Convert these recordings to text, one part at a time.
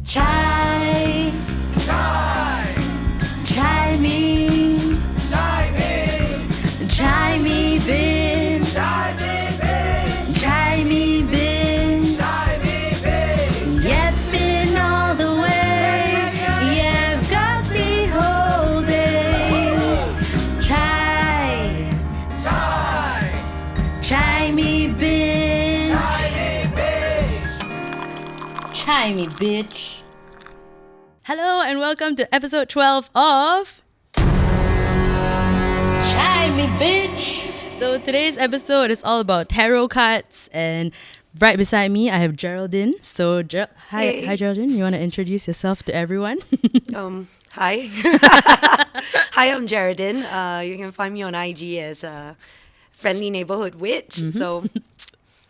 Chai, Chai, chai me, chai me, chai me bin, chai me, babe, chai me bin. chai me, babe. Yep, been all the way. Yeah, I've got the whole day. Chai, Chai, chai me bin, chai me, babe. chai me bitch. Hello and welcome to episode 12 of... Chai me bitch. So today's episode is all about tarot cards, and right beside me I have Geraldine. So hi, Hey. hi Geraldine, you want to introduce yourself to everyone? Hi. Hi, I'm Geraldine. You can find me on IG as Friendly Neighborhood Witch. So,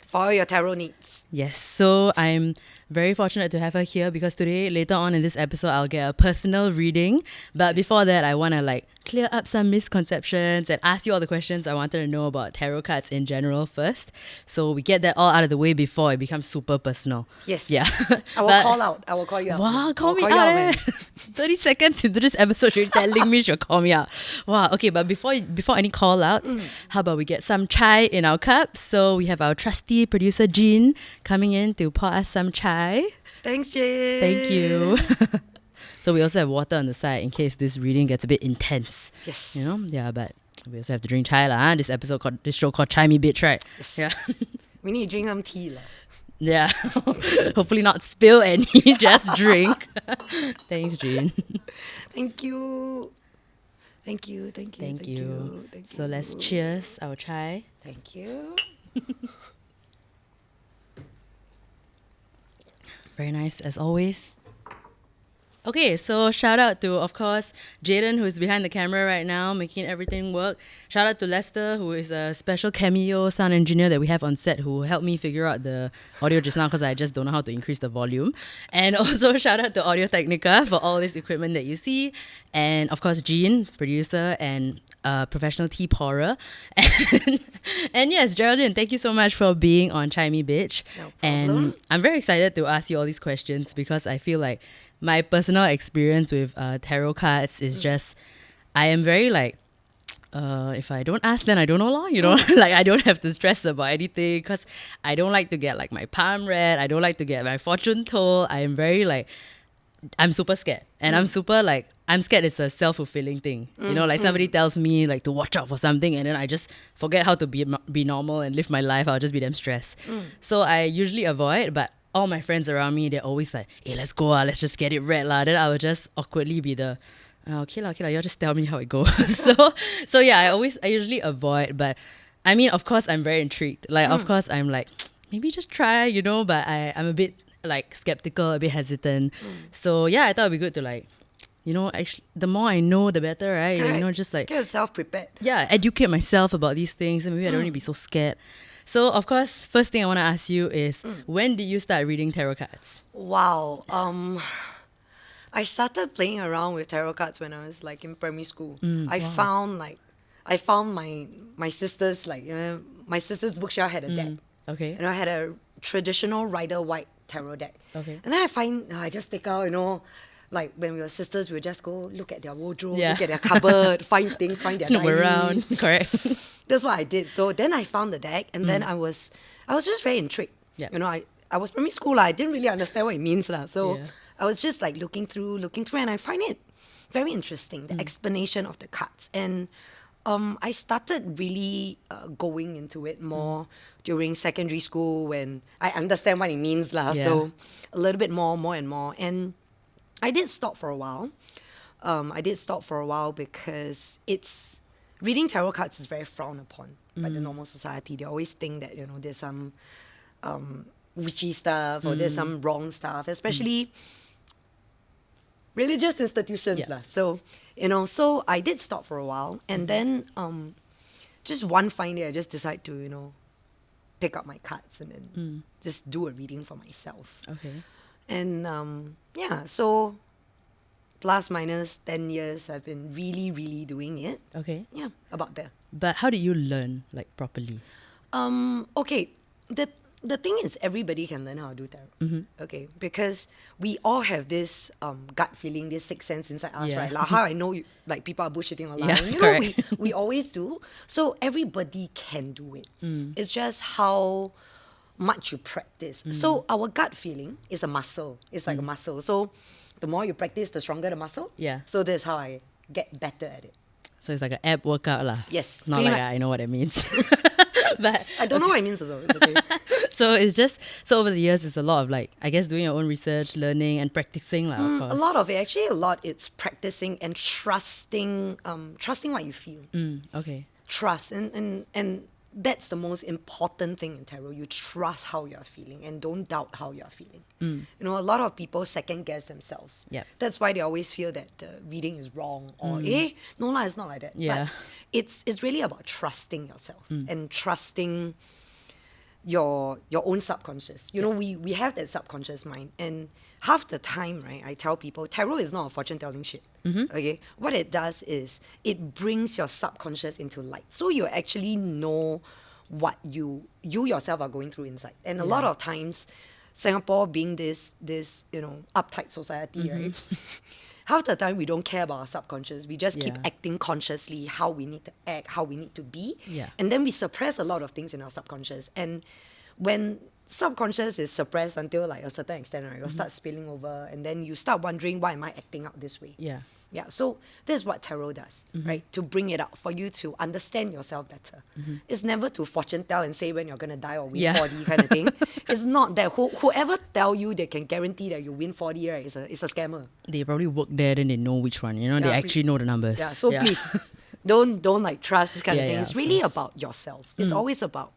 for all your tarot needs. Yes, so I'm very fortunate to have her here because today, later on in this episode, I'll get a personal reading. But before that, I want to clear up some misconceptions and ask you all the questions I wanted to know about tarot cards in general first. So we get that all out of the way before it becomes super personal. Yes. Yeah. I will But- call out. I will call you out. Wow, call I'll me you out, man. 30 seconds into this episode, you're telling me she'll call me out. Wow, okay, but before any call outs, how about we get some chai in our cups? So we have our trusty producer Jean coming in to pour us some chai. Thanks, Jay. Thank you. So we also have water on the side in case this reading gets a bit intense. Yes. You know? Yeah, but we also have to drink chai lah. This show called Chai Me Bitch, right? Yes. Yeah. We need to drink some tea. Yeah. Hopefully not spill any, just drink. Thanks, Jean. Thank you. Thank you. Thank you. So let's cheers our chai. Thank you. Very nice as always. Okay, so shout out to, of course, Jayden, who's behind the camera right now, making everything work. Shout out to Lester, who is a special cameo sound engineer that we have on set, who helped me figure out the audio just now because I just don't know how to increase the volume. And also shout out to Audio-Technica for all this equipment that you see. And of course, Jean, producer and professional tea pourer. And yes, Geraldine, thank you so much for being on Chai Me Bitch. No problem. And I'm very excited to ask you all these questions because I feel like my personal experience with tarot cards is just, I am very if I don't ask, then I don't know law, you know? I don't have to stress about anything because I don't like to get my palm read. I don't like to get my fortune told. I am very I'm super scared. And I'm super I'm scared it's a self-fulfilling thing. You know, somebody tells me to watch out for something and then I just forget how to be normal and live my life. I'll just be damn stressed. So I usually avoid, but all my friends around me, they're always like, hey, let's go, let's just get it read. Then I will just awkwardly be the, okay, y'all just tell me how it goes. so yeah, I usually avoid, but I mean, of course, I'm very intrigued. Of course, I'm maybe just try, you know, but I'm a bit skeptical, a bit hesitant. So yeah, I thought it'd be good to you know, actually, the more I know, the better, right? Correct. You know, just Get yourself prepared. yeah, educate myself about these things and maybe I don't need to be so scared. So, of course, first thing I want to ask you is, when did you start reading tarot cards? Wow. I started playing around with tarot cards when I was in primary school. I found my sister's my sister's bookshelf had a deck. Okay. I had a traditional Rider White tarot deck. Okay. And then I just take out, when we were sisters, we would just go look at their wardrobe, Yeah. look at their cupboard, find things, find their Snoop diary. around, correct. That's what I did. So then I found the deck, and then I was just very intrigued. Yeah. You know, I was primary school. I didn't really understand what it means. So Yeah. I was just looking through, and I find it very interesting, the explanation of the cards. And I started really going into it more during secondary school when I understand what it means. Yeah. So a little bit more and more. And I did stop for a while. Because reading tarot cards is very frowned upon by the normal society. They always think that, there's some witchy stuff or there's some wrong stuff, especially religious institutions. Yeah. So, so I did stop for a while. And then just one fine day, I just decided to, pick up my cards and then just do a reading for myself. Okay. And so plus minus 10 years, I've been really, really doing it. Okay. Yeah, about there. But how did you learn, properly? Okay, the thing is, everybody can learn how to do tarot. Okay, because we all have this gut feeling, this sixth sense inside us, Yeah. right? Like how I know like people are bullshitting online. Yeah, you know, correct. we always do. So everybody can do it. It's just how much you practice. So our gut feeling is a muscle. It's like a muscle. So the more you practice, the stronger the muscle. Yeah. So that's how I get better at it. So it's like an ab workout lah. Yes, Not pretty like much. I know what it means. But I don't know what it means also. It's okay. so it's just so over the years it's a lot of like I guess doing your own research, learning and practicing lah, of course. A lot of it, actually, a lot. It's practicing and trusting, trusting what you feel. Okay. Trust, and that's the most important thing in tarot. You trust how you're feeling and don't doubt how you're feeling. You know, a lot of people second guess themselves. Yep. That's why they always feel that the reading is wrong or no lah, it's not like that. Yeah. But it's really about trusting yourself and trusting your own subconscious. You know, we have that subconscious mind, and half the time, right, I tell people tarot is not a fortune telling shit. Okay, what it does is it brings your subconscious into light, so you actually know what you yourself are going through inside. And a lot of times, Singapore being this you know uptight society, right? Half the time we don't care about our subconscious. We just keep Yeah. acting consciously how we need to act, how we need to be. Yeah. And then we suppress a lot of things in our subconscious. And when subconscious is suppressed until like a certain extent, right, you'll start spilling over, and then you start wondering, why am I acting out this way? Yeah. Yeah, so this is what tarot does, right? To bring it out for you to understand yourself better. It's never to fortune tell and say when you're gonna die or win Yeah. 40 kind of thing. It's not that. Whoever tell you they can guarantee that you win 40, right, is a scammer. They probably work there, then they know which one. You know, they Yeah, actually know the numbers. Yeah, so please don't like trust this kind Yeah, of thing. yeah, It's of really course. about yourself. It's always about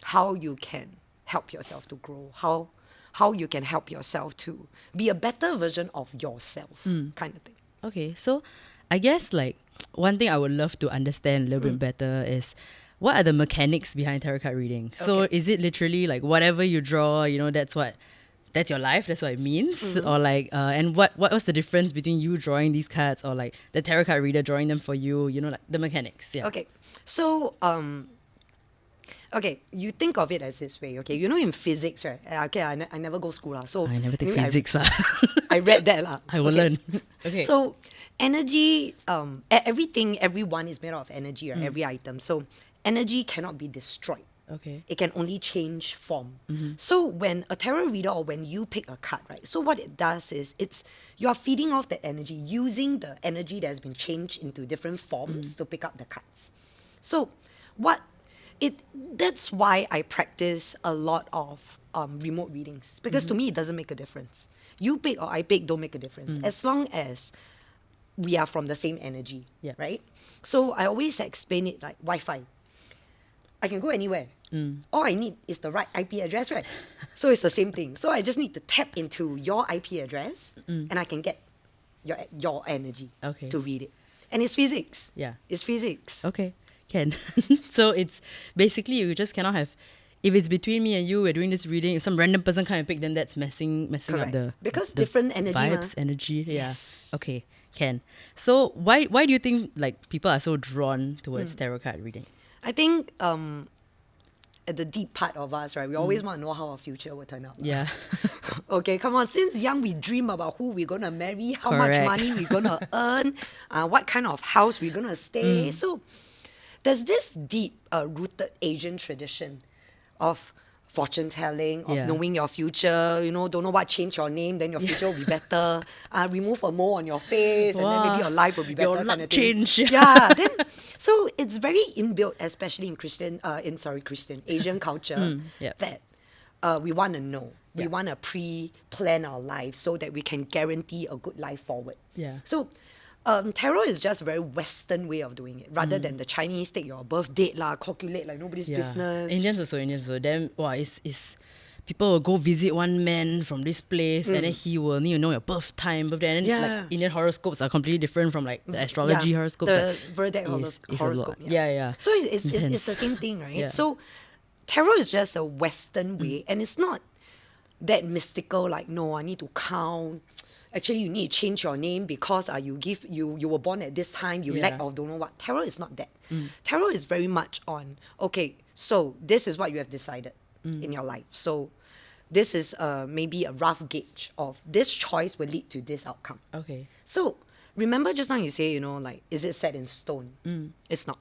how you can help yourself to grow, how you can help yourself to be a better version of yourself, kind of thing. Okay, so I guess like one thing I would love to understand a little bit better is what are the mechanics behind tarot card reading? So Okay. is it literally like whatever you draw, you know, that's your life, that's what it means? Or like and what was the difference between you drawing these cards or like the tarot card reader drawing them for you, you know, like the mechanics? Yeah. Okay, so okay, you think of it as this way. Okay, you know in physics, right? Okay, I never go school lah. So I never take anyway, physics. I read that lah. I will Okay. learn. Okay. So energy, everyone is made out of energy, right? Every item. So energy cannot be destroyed. Okay. It can only change form. So when a tarot reader or when you pick a card, right? So what it does is you are feeding off that energy using the energy that has been changed into different forms to pick up the cards. So that's why I practice a lot of remote readings, because to me it doesn't make a difference. You pick or I pick don't make a difference as long as we are from the same energy, Yeah. right? So I always explain it like Wi-Fi. I can go anywhere. All I need is the right IP address, right? So it's the same thing. So I just need to tap into your IP address and I can get your energy Okay. to read it. And it's physics. Yeah. It's physics. Okay, can. So it's basically you just cannot have. If it's between me and you, we're doing this reading. If some random person come and pick, then that's messing up Correct. the Because the different energy, vibes, ma. energy. Yes. Yeah. Okay, can. So why do you think like people are so drawn towards tarot card reading? I think at the deep part of us, right, we always want to know how our future will turn out. Yeah. Okay, come on. Since young, we dream about who we're going to marry, how much Correct. money we're going to earn, what kind of house we're going to stay. So there's this deep rooted Asian tradition of fortune telling, of Yeah. knowing your future, you know, don't know what, change your name, then your future will be better. Remove a mole on your face, and then maybe Wow. your life will be better. Your kind luck of thing. change. Yeah. Then, so it's very inbuilt, especially in Asian culture, yep. that we want to know. We Yeah. want to pre-plan our lives so that we can guarantee a good life forward. Yeah. So tarot is just a very Western way of doing it, rather than the Chinese take your birth date lah, calculate like nobody's business. Indians also. Then it's people will go visit one man from this place and then he will need to know your birth time, birthday. And then Yeah. like Indian horoscopes are completely different from like the astrology horoscopes. The like, Verdict is a horoscope. lot. Yeah. So it's Intense. the same thing, right? Yeah. So tarot is just a Western way, and it's not that mystical. Like, no, I need to count. Actually, you need to change your name because you were born at this time. You lack Yeah. of don't know what. Tarot is not that. Tarot is very much on. Okay, so this is what you have decided. in your life. So this is maybe a rough gauge of this choice will lead to this outcome. Okay. So remember just now you say, like, is it set in stone? It's not.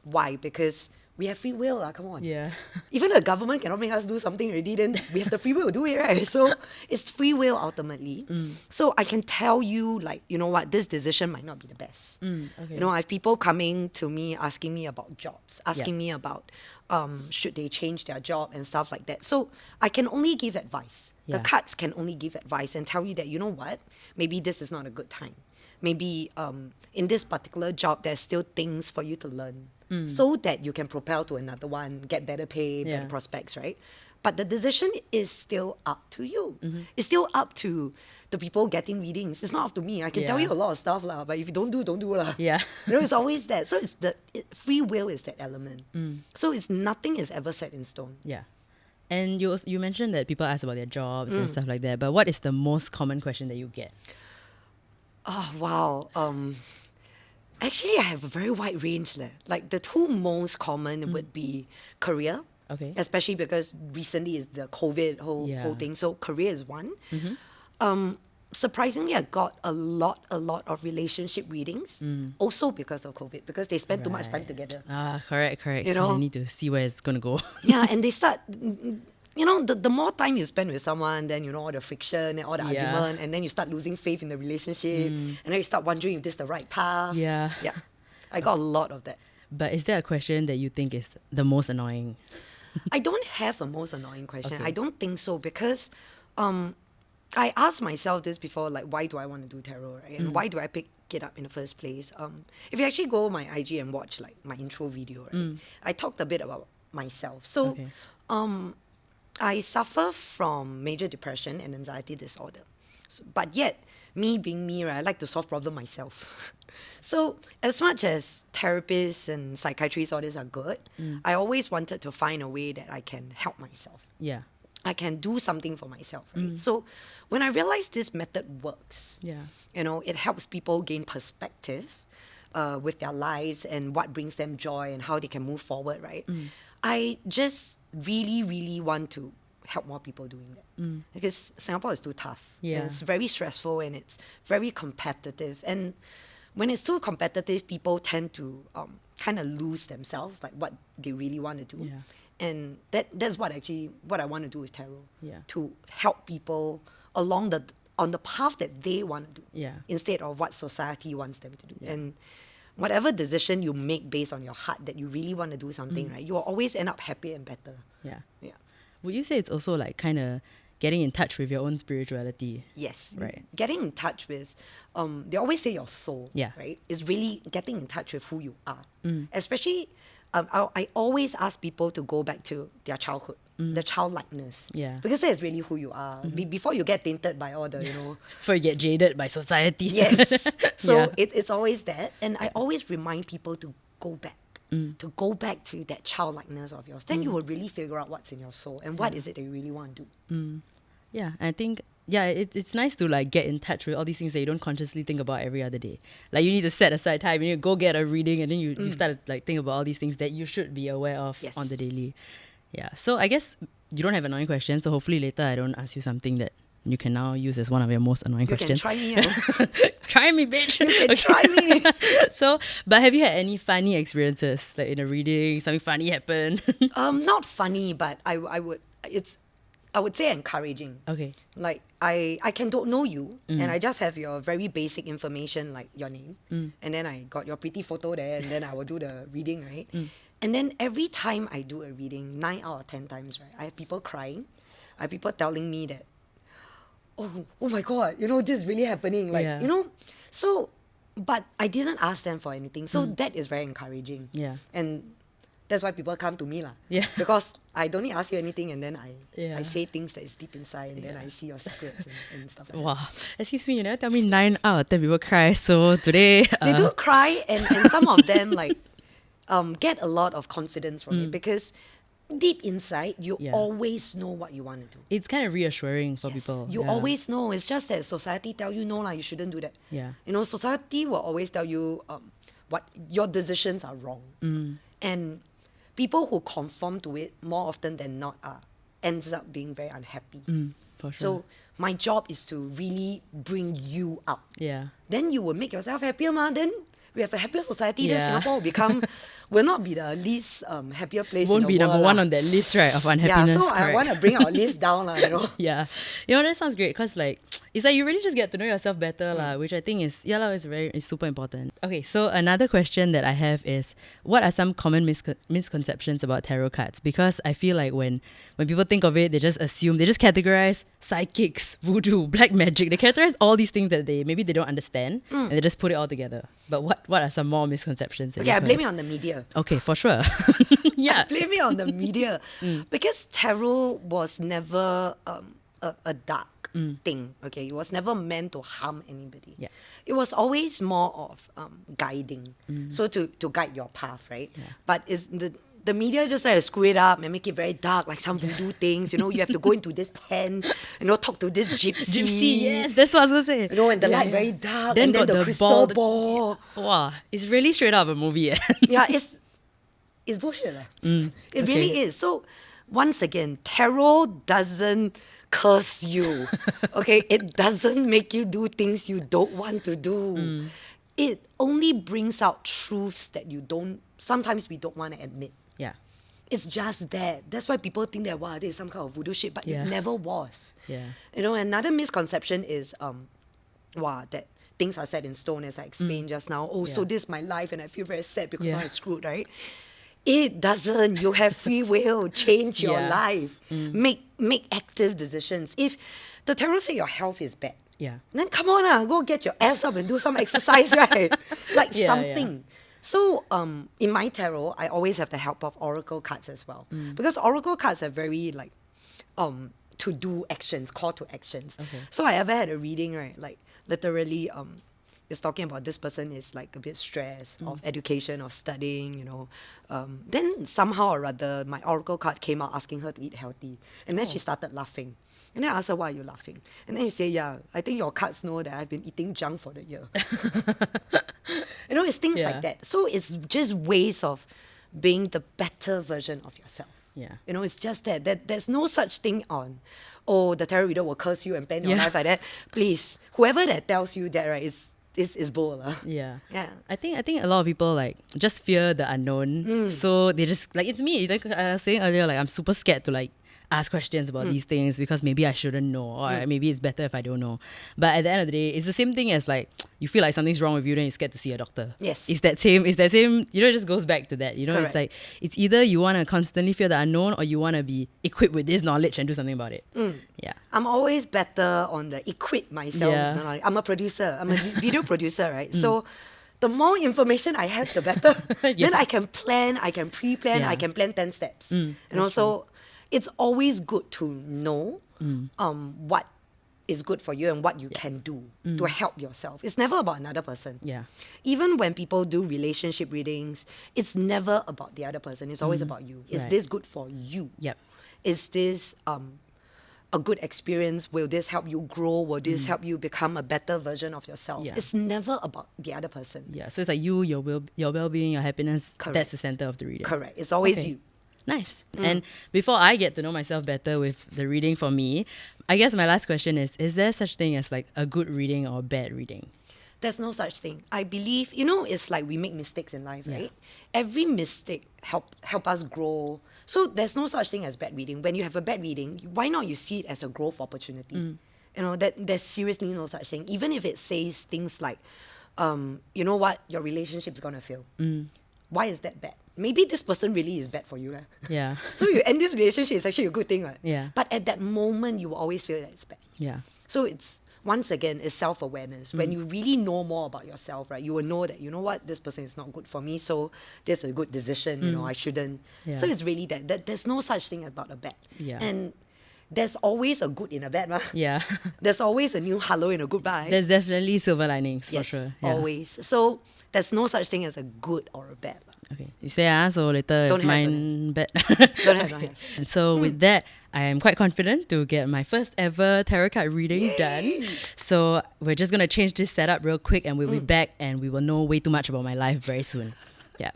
Why? Because we have free will, come on. Yeah. Even the government cannot make us do something already, then we have the free will to do it, right? So it's free will ultimately. So I can tell you, like, you know what, this decision might not be the best. Okay. I have people coming to me asking me about jobs, asking me about should they change their job and stuff like that. So I can only give advice. The Yeah. cards can only give advice and tell you that, you know what, maybe this is not a good time. Maybe in this particular job, there's still things for you to learn so that you can propel to another one, get better pay, better Yeah. prospects, right? But the decision is still up to you. It's still up to the people getting readings. It's not up to me. I can tell Yeah. you a lot of stuff, lah, but if you don't do lah. Yeah. It's always that. So it's free will is that element. So it's nothing is ever set in stone. Yeah. And you mentioned that people ask about their jobs and stuff like that. But what is the most common question that you get? Oh, wow. Actually, I have a very wide range. Like the two most common would be career. Okay. Especially because recently is the COVID whole thing. So career is one. Surprisingly, I got a lot of relationship readings. Also because of COVID, because they spend too much time Right. together. Correct. You So know? you need to see where it's going to go. Yeah, and they start, the more time you spend with someone, then all the friction and all the Yeah. argument, and then you start losing faith in the relationship, and then you start wondering if this is the right path. Yeah. Yeah. I got a lot of that. But is there a question that you think is the most annoying? I don't have a most annoying question. Okay. I don't think so because I asked myself this before, like, why do I want to do tarot, right? And why do I pick it up in the first place? If you actually go my IG and watch like my intro video, right? I talked a bit about myself. So Okay. I suffer from major depression and anxiety disorder. But yet, me being me, right, I like to solve problem myself. So as much as therapists and psychiatrists, all this are good, I always wanted to find a way that I can help myself. Yeah. I can do something for myself, right? So when I realized this method works, Yeah. it helps people gain perspective with their lives and what brings them joy and how they can move forward, right? I just really, really want to help more people doing that because Singapore is too tough. Yeah. And it's very stressful and it's very competitive. And when it's too competitive, people tend to kind of lose themselves, like what they really want to do. Yeah. And that's what I want to do with tarot. Yeah. To help people on the path that they want to do. Yeah. Instead of what society wants them to do. Yeah. And whatever decision you make based on your heart that you really want to do something, right, you will always end up happier and better. Yeah. Yeah. Would you say it's also like kind of getting in touch with your own spirituality? Yes. Right. Getting in touch with, they always say your soul, Yeah. right? Is really getting in touch with who you are. Especially, I always ask people to go back to their childhood, the childlikeness. Yeah. Because that is really who you are. Before you get tainted by all the, Before you get jaded by society. Yes. So Yeah. it's always that. And I always remind people to go back. To go back to that childlikeness of yours. Then you will really figure out what's in your soul and what is it that you really want to do. Yeah, I think it's nice to like get in touch with all these things that you don't consciously think about every other day. Like you need to set aside time, you need to go get a reading, and then you start to like think about all these things that you should be aware of Yes. on the daily. Yeah. So I guess you don't have annoying questions, so hopefully later I don't ask you something that you can now use as one of your most annoying You can questions. try me. Try me, bitch. You can try me. So, but have you had any funny experiences, like in a reading, something funny happened? Not funny, but I would say encouraging. Okay. Like I can don't know you and I just have your very basic information like your name and then I got your pretty photo there and then I will do the reading, right? And then every time I do a reading, 9 out of 10 times, right, I have people crying. I have people telling me that, oh my God, this is really happening. Like, Yeah. So, but I didn't ask them for anything. So that is very encouraging. Yeah. And that's why people come to me lah. Yeah. Because I don't need to ask you anything and then I Yeah. say things that is deep inside and then Yeah. I see your secrets and stuff like that. Wow. Excuse me, you never tell me 9 out of 10 people cry. So today, They do cry and some of them like get a lot of confidence from it because deep inside you Yeah. always know what you want to do. it's kind of reassuring for Yes. people. You Yeah. always know. It's just that society tell you no lah, you shouldn't do that. Yeah. Society will always tell you what your decisions are wrong. And people who conform to it more often than not are ends up being very unhappy. For sure. So my job is to really bring you up. yeah. Then you will make yourself happier, ma. Then we have a happier society. Then Yeah. Singapore will not be the least happier place Won't in the be world. number one lah. on that list, right, of Yeah, unhappiness. so I correct. want to bring our list down, lah. Yeah. That sounds great because like it's like you really just get to know yourself better lah, which I think is it's super important. Okay, so another question that I have is what are some common misconceptions about tarot cards? Because I feel like when people think of it, they just categorize psychics, voodoo, black magic. They categorize all these things that maybe they don't understand and they just put it all together. But what are some more misconceptions? that Okay, I you've blame heard? it on the media. Okay, for sure. yeah. Blame it on the media. Because tarot was never a dark thing. Okay, it was never meant to harm anybody. Yeah. It was always more of guiding. So to guide your path, right? Yeah. But it's the media just try to screw it up and make it very dark, like some voodoo things. You have to go into this tent, talk to this gypsy. Gypsy, yes, that's what I was gonna say. And the light very dark, Then and then got the the crystal ball. ball. Wow, it's really straight out of a movie. Yeah, it's bullshit. It really is. So once again, tarot doesn't curse you. Okay, it doesn't make you do things you don't want to do. It only brings out truths that sometimes we don't want to admit. Yeah. It's just that. That's why people think that, wow, there's some kind of voodoo shit, but Yeah. it never was. Yeah. Another misconception is, that things are set in stone, as I explained just now. Oh, so Yeah. this is my life and I feel very sad because Yeah. I'm screwed, right? It doesn't. You have free will. Change your Yeah. life. Make active decisions. If the tarot say your health is bad, Yeah. then come on, go get your ass up and do some exercise, right? Like Yeah, something. So in my tarot, I always have the help of oracle cards as well. Because oracle cards are very like to do actions, call to actions. Okay. So I ever had a reading, right? Like literally it's talking about this person is like a bit stressed of education or studying, then somehow or other my oracle card came out asking her to eat healthy. And then she started laughing. And then I asked her, why are you laughing? And then she said, yeah, I think your cards know that I've been eating junk for the year. It's things Yeah. like that. So it's just ways of being the better version of yourself. Yeah. It's just that there's no such thing on, oh, the tarot reader will curse you and plan your Yeah. life like that. Please, whoever that tells you that, right, is bull. Yeah. Yeah. I think a lot of people like just fear the unknown. So they just like it's me. Like I was saying earlier, like I'm super scared to like ask questions about these things because maybe I shouldn't know or maybe it's better if I don't know. But at the end of the day, it's the same thing as like you feel like something's wrong with you, then you're scared to see a doctor. Yes. It's that same, it just goes back to that. Correct. It's like it's either you want to constantly fear the unknown or you want to be equipped with this knowledge and do something about it. Yeah. I'm always better on the equip myself. Yeah. with the knowledge. I'm a producer. I'm a video producer, right? So the more information I have, the better. Then I can plan, I can pre-plan, Yeah. I can plan 10 steps. So it's always good to know what is good for you and what you can do to help yourself. It's never about another person. Yeah. Even when people do relationship readings, it's never about the other person. It's always about you. Is Right. this good for you? Yep. Is this a good experience? Will this help you grow? Will this help you become a better version of yourself? Yeah. It's never about the other person. Yeah. So it's like you, your well-being, your happiness. Correct. That's the center of the reading. Correct. It's always Okay. you. Nice. And before I get to know myself better with the reading for me, I guess my last question is there such thing as like a good reading or a bad reading? There's no such thing. I believe, it's like we make mistakes in life, Yeah. right? Every mistake help us grow. So there's no such thing as bad reading. When you have a bad reading, why not you see it as a growth opportunity? That there's seriously no such thing. Even if it says things like, you know what, your relationship's gonna fail. Why is that bad? Maybe this person really is bad for you. Yeah. So you end this relationship is actually a good thing. Right? Yeah. But at that moment, you will always feel that it's bad. Yeah. So it's, once again, it's self-awareness. When you really know more about yourself, right, you will know that, you know what, this person is not good for me, so this is a good decision, I shouldn't. Yeah. So it's really that there's no such thing about a bad. Yeah. And there's always a good in a bad. Yeah. There's always a new hello in a goodbye. There's definitely silver linings for yes, sure. Yeah. always. So there's no such thing as a good or a bad. Okay. You say so later Don't if have, mine bad. Don't have. And so with that, I am quite confident to get my first ever tarot card reading done. So we're just gonna change this setup real quick and we'll be back and we will know way too much about my life very soon. Yeah.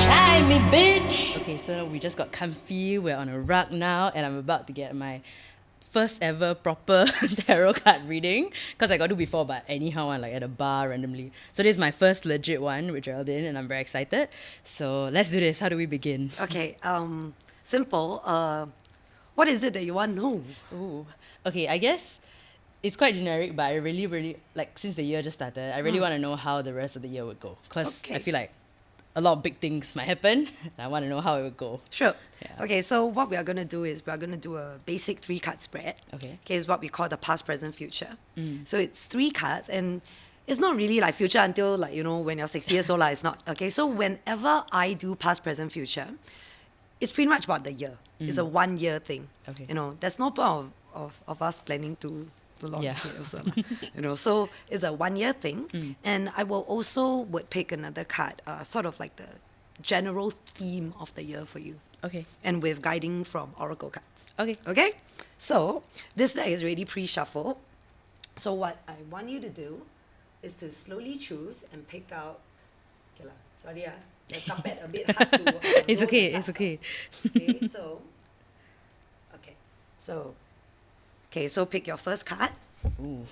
Chime find me, bitch. Okay, so we just got comfy. We're on a rug now, and I'm about to get my first ever proper tarot card reading, because I got to before, but anyhow, like at a bar randomly. So this is my first legit one with Geraldine, and I'm very excited. So let's do this. How do we begin? Okay, simple. What is it that you want to know? Ooh. Okay, I guess it's quite generic, but I really, really, like, since the year just started, I really want to know how the rest of the year would go. Because Okay. I feel like a lot of big things might happen. I want to know how it would go. Sure. Yeah. Okay, so what we are going to do is we are going to do a basic 3-card spread. Okay. Okay, it's what we call the past, present, future. So it's 3 cards, and it's not really like future until, like, you know, when you're 60 years old. It's not. Okay, so whenever I do past, present, future, it's pretty much about the year. It's a 1-year thing. Okay. You know, there's no point of us planning to long Yeah. here also, lah. You know, so it's a 1-year thing. And I will also would pick another card, sort of like the general theme of the year for you. Okay. And with guiding from Oracle cards. Okay. Okay? So this deck is already pre-shuffled. So what I want you to do is to slowly choose and pick out. Okay lah, sorry the carpet a bit hard to. It's roll the okay, cards it's okay. out. Okay, so. Okay, so pick your first card. Ooh.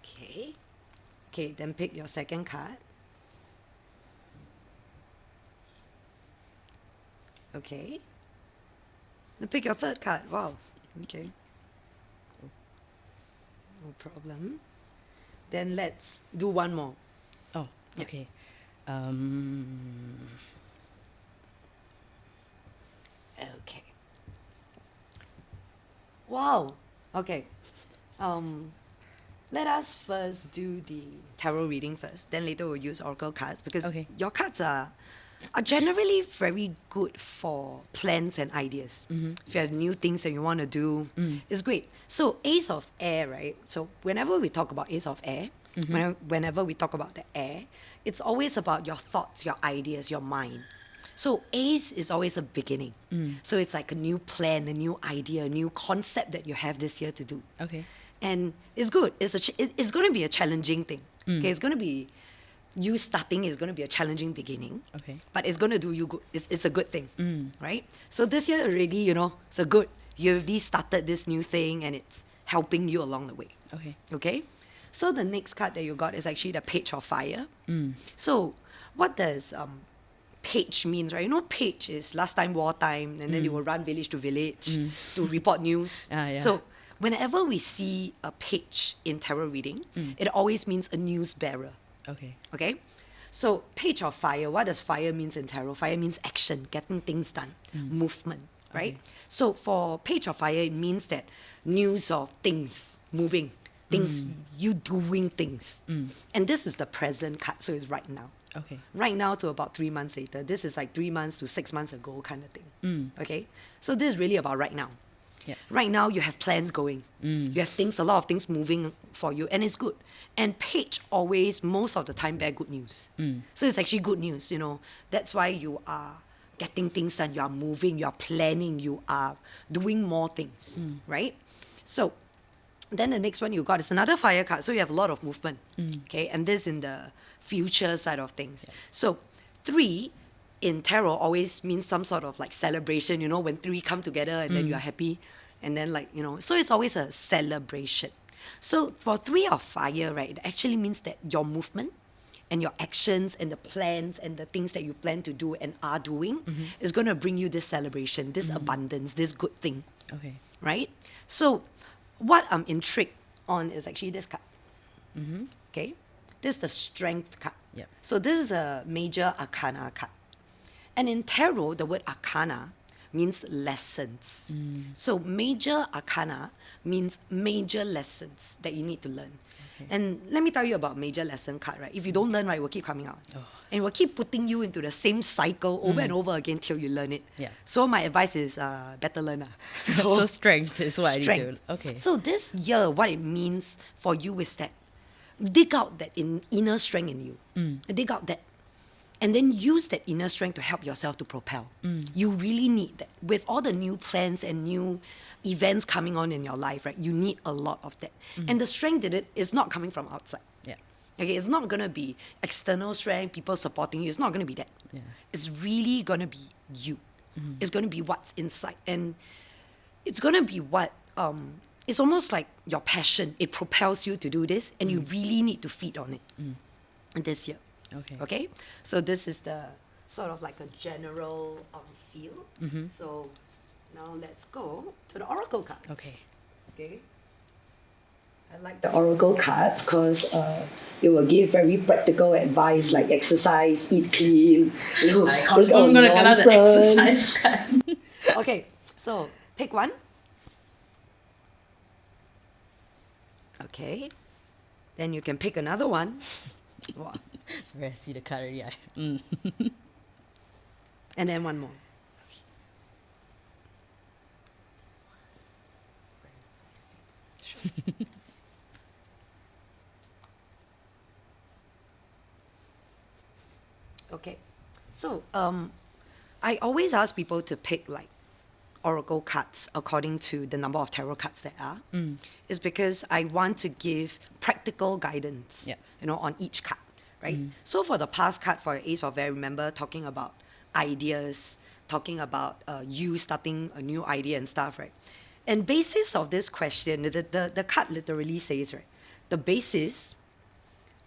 Okay. Okay, then pick your second card. Okay. Then pick your third card. Wow. Okay. No problem. Then let's do one more. Oh, Yeah. okay. Okay. Wow. Okay. Let us first do the tarot reading first. Then later we'll use oracle cards, because Okay. your cards are generally very good for plans and ideas. If you have new things that you want to do, it's great. So Ace of Air, right? So whenever we talk about Ace of Air, whenever we talk about the air, it's always about your thoughts, your ideas, your mind. So Ace is always a beginning. So it's like a new plan, a new idea, a new concept that you have this year to do. Okay. And it's good. It's going to be a challenging thing. Okay, it's going to be, you starting is going to be a challenging beginning. Okay. But it's going to do you good. It's a good thing, right? So this year already, you know, it's a good. You already started this new thing, and it's helping you along the way. Okay. Okay. So the next card that you got is actually the Page of Fire. So what does page means, right? You know, page is last time wartime, and then you will run village to village to report news. Yeah. So whenever we see a page in tarot reading, it always means a news bearer. Okay. Okay? So Page of Fire, what does fire means in tarot? Fire means action, getting things done, movement, right? So for Page of Fire, it means that news of things moving, things, you doing things. And this is the present card, so it's right now. Okay. Right now to about 3 months later. This is like 3 months to 6 months ago kind of thing. Okay? So this is really about right now. Yeah. Right now you have plans going. You have things, a lot of things moving for you, and it's good. And page always, most of the time, bear good news. So it's actually good news, you know. That's why you are getting things done, you are moving, you are planning, you are doing more things, right? So then the next one you got is another fire card. So you have a lot of movement, okay? And this in the future side of things. So 3 in tarot always means some sort of like celebration, you know, when 3 come together and then you are happy. And then, like, you know, so it's always a celebration. So for 3 of Fire, right, it actually means that your movement and your actions and the plans and the things that you plan to do and are doing is going to bring you this celebration, this abundance, this good thing, Okay. right? So what I'm intrigued on is actually this card. Okay? This is the Strength card. Yep. So this is a major arcana card. And in tarot, the word arcana means lessons. So major arcana means major lessons that you need to learn. And let me tell you about major lesson card, right? If you don't learn, right, it will keep coming out. And it will keep putting you into the same cycle over and over again till you learn it. Yeah. So my advice is better learn. So strength is what I need Strength. to. Okay. So this year, what it means for you is that dig out that inner strength in you. Dig out that. And then use that inner strength to help yourself to propel. You really need that. With all the new plans and new events coming on in your life, right? You need a lot of that. And the strength in it is not coming from outside. Yeah. Okay, it's not gonna be external strength, people supporting you. It's not gonna be that. Yeah. It's really gonna be you. It's gonna be what's inside, and it's gonna be what it's almost like your passion. It propels you to do this, and you really need to feed on it this year. Okay. Okay, so this is the sort of like a general feel. So now let's go to the oracle cards. Okay. Okay. I like the oracle cards because it will give very practical advice like exercise, eat clean. I confirm gonna get out the exercise card. Okay, so pick one. Okay, then you can pick another one. Wow. Sorry, I see the card already. And then one more. Okay, so I always ask people to pick like oracle cards according to the number of tarot cards there are. Is because I want to give practical guidance, Yeah. on each card, right? So for the past card for Ace of Air, remember talking about ideas, talking about you starting a new idea and stuff, right? And basis of this question, the card literally says, right, the basis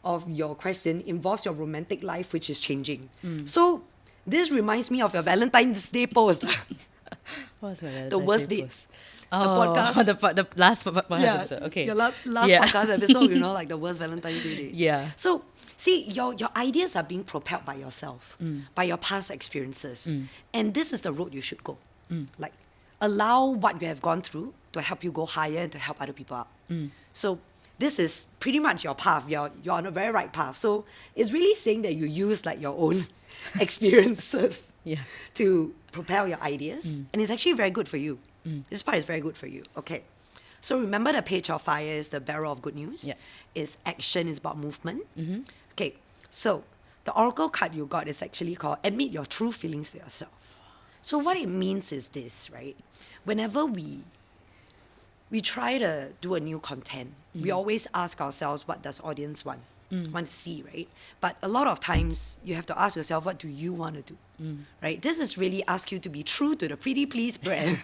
of your question involves your romantic life, which is changing. So this reminds me of your Valentine's Day post. What was my The worst Day date. post? The Oh, podcast. the last episode. Okay. Your last Yeah. podcast episode, like the worst Valentine's Day dates. Yeah. So see, your ideas are being propelled by yourself, by your past experiences. And this is the road you should go. Like, allow what you have gone through to help you go higher and to help other people out. So this is pretty much your path. You're on a very right path. So it's really saying that you use like your own experiences Yeah. to propel your ideas. And it's actually very good for you. This part is very good for you. Okay. So remember the page of fire is the barrel of good news. Yeah. It's action, is about movement. Okay. So the oracle card you got is actually called admit your true feelings to yourself. So what it means is this, right? Whenever we try to do a new content, we always ask ourselves, what does audience want to see, right? But a lot of times you have to ask yourself, what do you want to do, right? This is really ask you to be true to the Preetipls brand.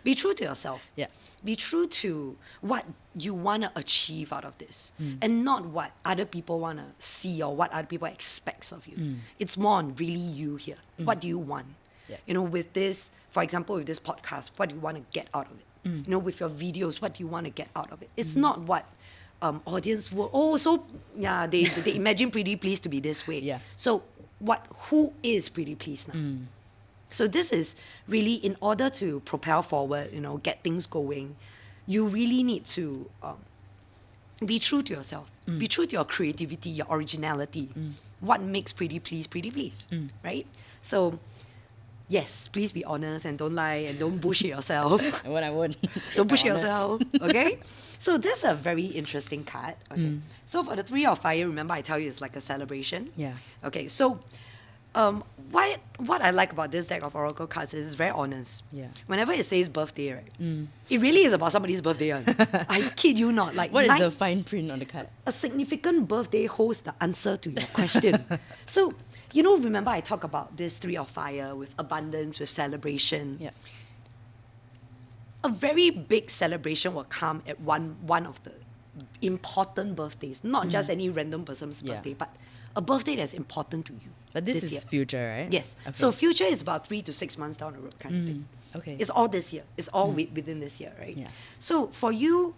Be true to yourself. Yeah. Be true to what you want to achieve out of this and not what other people want to see or what other people expect of you. It's more on really you here. What do you want? Yeah. With this, for example, with this podcast, what do you want to get out of it? With your videos, what do you want to get out of it? It's not what audience will, they imagine Preetipls to be this way. Yeah. So who is Preetipls now? So this is really, in order to propel forward, get things going, you really need to be true to yourself. Be true to your creativity, your originality. What makes Preetipls, right? So, yes, please be honest and don't lie and don't bullshit yourself. I won't. Don't push Honest. yourself, okay? So this is a very interesting card. Okay. So for the Three of Fire, remember I tell you it's like a celebration. Yeah. Okay. So, what I like about this deck of oracle cards is it's very honest. Yeah. Whenever it says birthday, right, it really is about somebody's birthday. I kid you not. Like What is the fine print on the card? a significant birthday holds the answer to your question. So, remember I talk about this Three of Fire with abundance, with celebration. Yeah. A very big celebration will come at one of the important birthdays, not just any random person's Yeah. birthday, but a birthday that's important to you. But this is year. future, right? Yes. Okay. So future is about 3 to 6 months down the road kind of thing. Okay. It's all this year. It's all within this year, right? Yeah. So for you,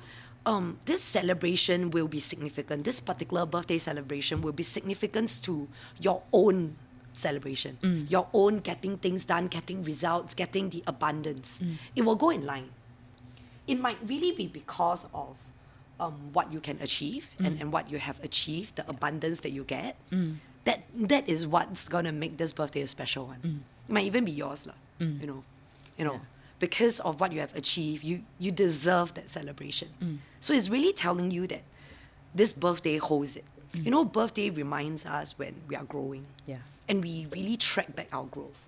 this celebration will be significant. This particular birthday celebration will be significant to your own celebration, your own getting things done, getting results, getting the abundance. It will go in line. It might really be because of what you can achieve and what you have achieved, the abundance that you get. That is what's gonna make this birthday a special one. It might even be yours, lah. Because of what you have achieved, you deserve that celebration. So it's really telling you that this birthday holds it. Birthday reminds us when we are growing. Yeah. And we really track back our growth.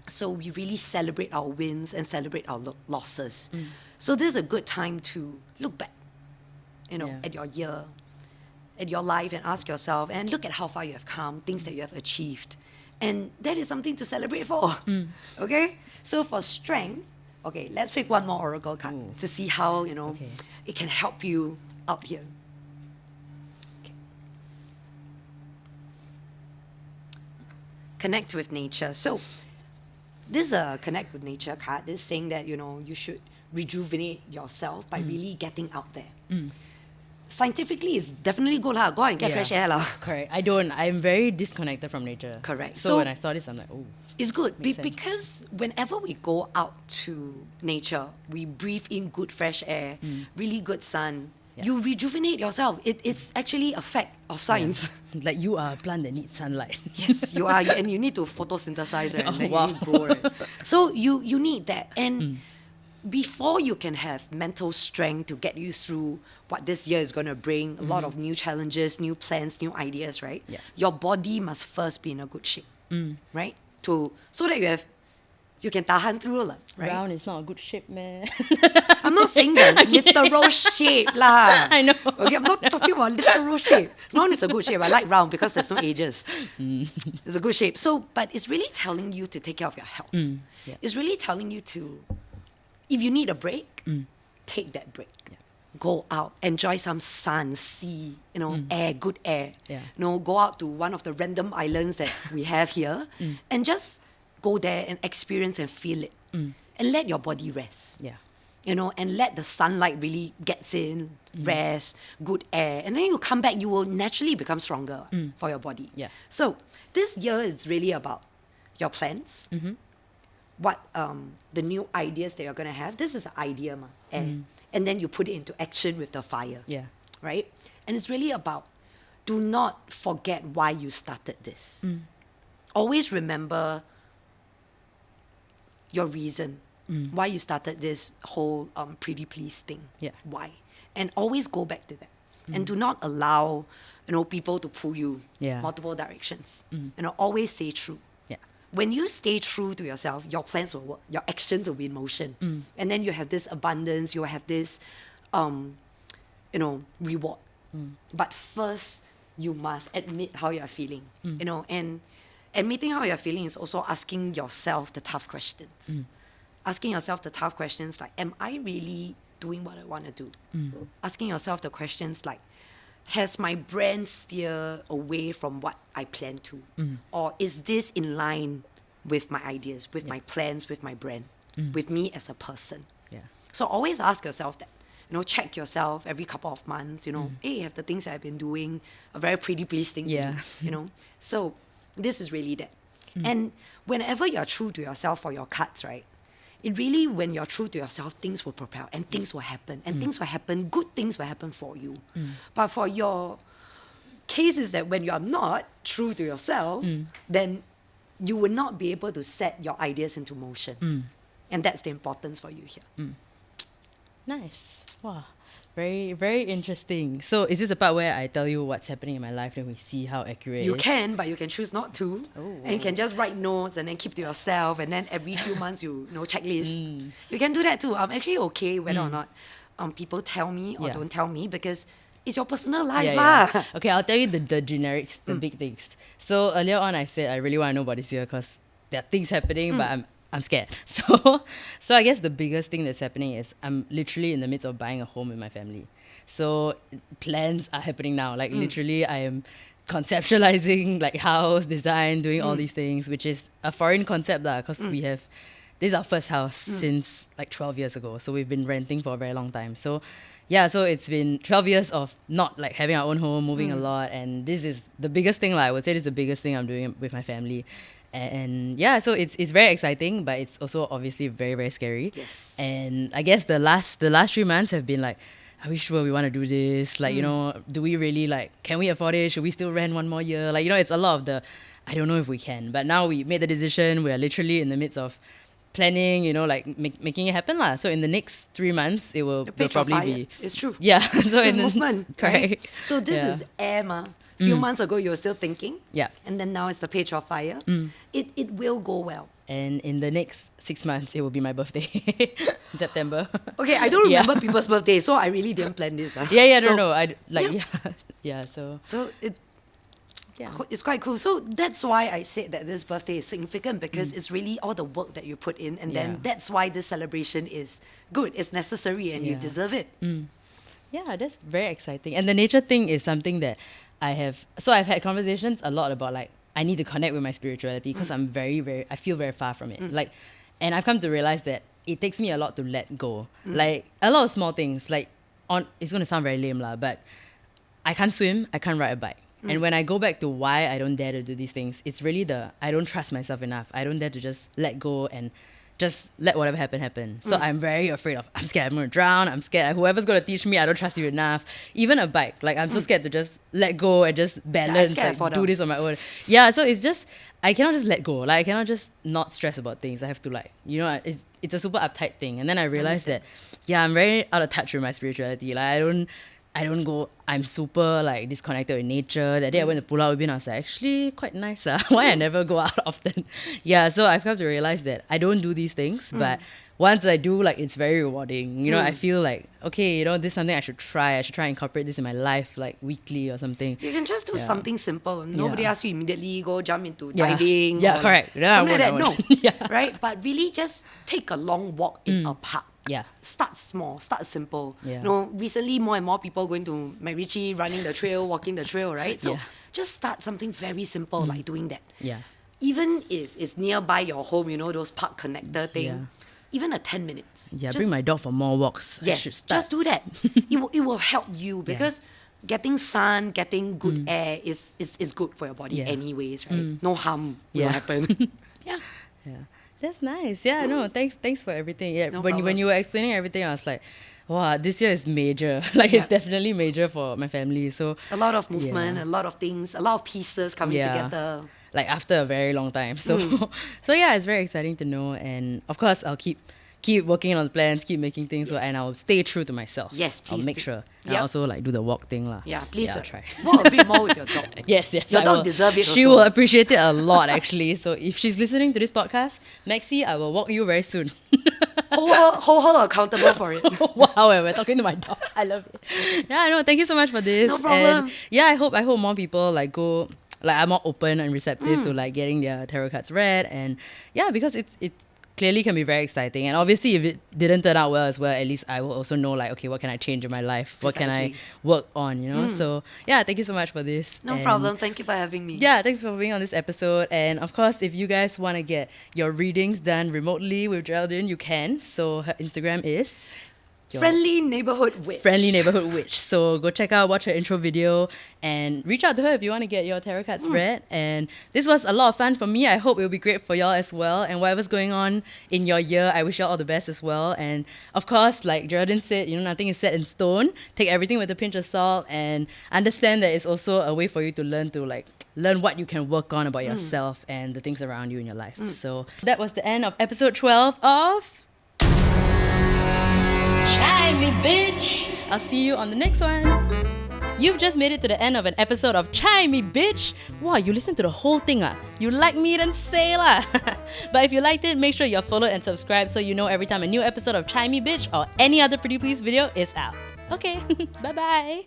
So we really celebrate our wins and celebrate our losses. So this is a good time to look back, Yeah. at your year at your life and ask yourself, and look at how far you have come, things that you have achieved. And that is something to celebrate for. Okay? So for strength, okay, let's pick one more oracle card to see how, Okay. it can help you out here. Okay. Connect with nature. So this is a connect with nature card. This is saying that, you should rejuvenate yourself by really getting out there. Scientifically, it's definitely good. Go out and get Yeah. fresh air. Correct. I don't. I'm very disconnected from nature. Correct. So, So- when I saw this, I'm like, oh. It's good Makes sense. because whenever we go out to nature, we breathe in good fresh air, really good sun. Yeah. You rejuvenate yourself. It's actually a fact of science. Like you are a plant that needs sunlight. Yes, you are, and you need to photosynthesize, right? And then wow. you need to grow, right? So you need that, and before you can have mental strength to get you through what this year is going to bring, a lot of new challenges, new plans, new ideas, right? Yeah. Your body must first be in a good shape, right? So that you can tahan through, lah, right? Round is not a good shape, man. I'm not saying the literal shape lah. I know. Okay, I'm not talking about literal shape. Round is a good shape. I like round because there's no edges. It's a good shape. So, but it's really telling you to take care of your health. Yeah. It's really telling you to, if you need a break, take that break. Go out, enjoy some sun, sea, air, good air. Yeah. Go out to one of the random islands that we have here and just go there and experience and feel it. And let your body rest. Yeah. And let the sunlight really gets in, rest, good air. And then you come back, you will naturally become stronger for your body. Yeah. So this year is really about your plans, what the new ideas that you're going to have. This is an idea, and then you put it into action with the fire. Yeah. Right? And it's really about, do not forget why you started this. Always remember your reason, why you started this whole Preetipls thing. Yeah. Why? And always go back to that. And do not allow, people to pull you Yeah. multiple directions. Always stay true. Yeah. When you stay true to yourself, your plans will work, your actions will be in motion. And then you have this abundance, you have this, reward. But first, you must admit how you're feeling, and admitting how you're feeling is also asking yourself the tough questions. Asking yourself the tough questions like, am I really doing what I want to do? Asking yourself the questions like, has my brand steered away from what I plan to? Or is this in line with my ideas, with my plans, with my brand, with me as a person? Yeah. So always ask yourself that. Check yourself every couple of months, hey, have the things that I've been doing a very pretty please thing Yeah. to do, So this is really that. And whenever you're true to yourself for your cards, right? It really, when you're true to yourself, things will propel and things will happen. And things will happen, good things will happen for you. But for your case is that when you're not true to yourself, then you will not be able to set your ideas into motion. And that's the importance for you here. Nice. Wow. Very, very interesting. So is this the part where I tell you what's happening in my life and we see how accurate You it is? can, but you can choose not to. Oh. And you can just write notes and then keep to yourself. And then every few months, checklist. You can do that too. I'm actually okay whether or not people tell me or Yeah. don't tell me because it's your personal life Yeah, lah. yeah. Okay, I'll tell you the generics, the big things. So earlier on, I said I really want to know about this year because there are things happening, but I'm scared. So I guess the biggest thing that's happening is I'm literally in the midst of buying a home with my family. So plans are happening now. Like literally, I am conceptualizing like house design, doing all these things, which is a foreign concept lah. Because we have this is our first house since like 12 years ago. So we've been renting for a very long time. So yeah, so it's been 12 years of not like having our own home, moving a lot, and this is the biggest thing. I would say this is the biggest thing I'm doing with my family. And yeah, so it's very exciting, but it's also obviously very, very scary. Yes. And I guess the last 3 months have been like, are we sure we want to do this? Like, do we really can we afford it? Should we still rent one more year? Like, it's a lot of the, I don't know if we can. But now we made the decision. We are literally in the midst of planning, making it happen lah. So in the next 3 months, it will The page of probably fire. be, It's true. yeah. So It's in the- movement. correct. Right? So this Yeah. is air ma. Few months ago, you were still thinking. Yeah. And then now it's the page of fire. It will go well. And in the next 6 months, it will be my birthday, in September. Okay, I don't Yeah. remember people's birthdays, so I really didn't plan this. Yeah, So- no. Yeah. Yeah, so So yeah. it's quite cool. So that's why I said that this birthday is significant, because it's really all the work that you put in, and Yeah. then that's why this celebration is good. It's necessary, and you Yeah. deserve it. Yeah, that's very exciting. And the nature thing is something that I've had conversations a lot about, like, I need to connect with my spirituality because I'm I feel very far from it. Like, and I've come to realize that it takes me a lot to let go. Like, a lot of small things, like, it's going to sound very lame lah, but I can't swim, I can't ride a bike. And when I go back to why I don't dare to do these things, it's really I don't trust myself enough. I don't dare to just let go and just let whatever happen. So I'm very afraid I'm scared I'm going to drown. I'm scared whoever's going to teach me, I don't trust you enough. Even a bike, like, I'm so scared to just let go and just balance, scared I fall like, do down. this on my own. Yeah, so it's just, I cannot just let go. Like, I cannot just not stress about things. I have to, like, you know, it's a super uptight thing. And then I realized that, yeah, I'm very out of touch with my spirituality. Like, I don't go, I'm super, like, disconnected with nature. That day I went to Pulau Ubin, I was like, actually quite nice. Why I never go out often? Yeah, so I've come to realize that I don't do these things, but once I do, like, it's very rewarding. You know, I feel like, okay, you know, this is something I should try. I should try and incorporate this in my life, like, weekly or something. You can just do Yeah. something simple. Nobody Yeah. asks you immediately go jump into Yeah. diving. Yeah, or correct. Like, Yeah, I something like that. won't, I No. won't. Yeah. Right? But really just take a long walk in a park. Yeah. Start small, start simple. Yeah. You know, recently more and more people going to MacRitchie, running the trail, walking the trail, right? So Yeah. just start something very simple like doing that. Yeah. Even if it's nearby your home, you know, those park connector thing, Yeah. even a 10 minutes. Yeah, Just- bring my dog for more walks. I Yes, should start. just do that. it will help you, because getting sun, getting good air is good for your body Yeah. anyways, right? No harm will Yeah. happen. Yeah. Yeah, that's nice. Yeah, no, thanks for everything. Yeah, No when problem. you were explaining everything, I was like, wow, this year is major. Like, Yeah. it's definitely major for my family. So, A lot of movement, Yeah. a lot of things, a lot of pieces coming Yeah. together. like, after a very long time. So, so yeah, it's very exciting to know. And of course, I'll keep working on the plans, keep making things work, and I'll stay true to myself. Yes, I'll please make do. sure. And Yep. I'll also, like, do the walk thing lah. Yeah, please. I'll try. Walk a bit more with your dog. Yes, Your I dog will. deserve it She also. will appreciate it a lot, actually. So if she's listening to this podcast, Maxi, I will walk you very soon. Hold her accountable for it. Wow, we're talking to my dog. I love it. Yeah, no, thank you so much for this. No problem. And yeah, I hope more people, like, go, like, are more open and receptive to, like, getting their tarot cards read. And yeah, because it clearly can be very exciting. And obviously, if it didn't turn out well as well, at least I will also know, like, okay, what can I change in my life? What can I Precisely. work on, you know? So yeah, thank you so much for this. No And problem. Thank you for having me. yeah, thanks for being on this episode. And of course, if you guys want to get your readings done remotely with Geraldine, you can. So her Instagram is your Friendly neighborhood witch. Friendly Neighborhood Witch. So go check out, watch her intro video, and reach out to her if you want to get your tarot cards read. And this was a lot of fun for me. I hope it will be great for y'all as well. And whatever's going on in your year, I wish y'all all the best as well. And of course, like Geraldine said, you know, nothing is set in stone. Take everything with a pinch of salt and understand that it's also a way for you to learn what you can work on about yourself and the things around you in your life. So that was the end of episode 12 of Try me, bitch. I'll see you on the next one. You've just made it to the end of an episode of Chai Me Bitch. Wow, you listened to the whole thing, ah. You like me, then say lah. But if you liked it, make sure you're followed and subscribed so you know every time a new episode of Chai Me Bitch or any other Preetipls video is out. Okay, bye-bye.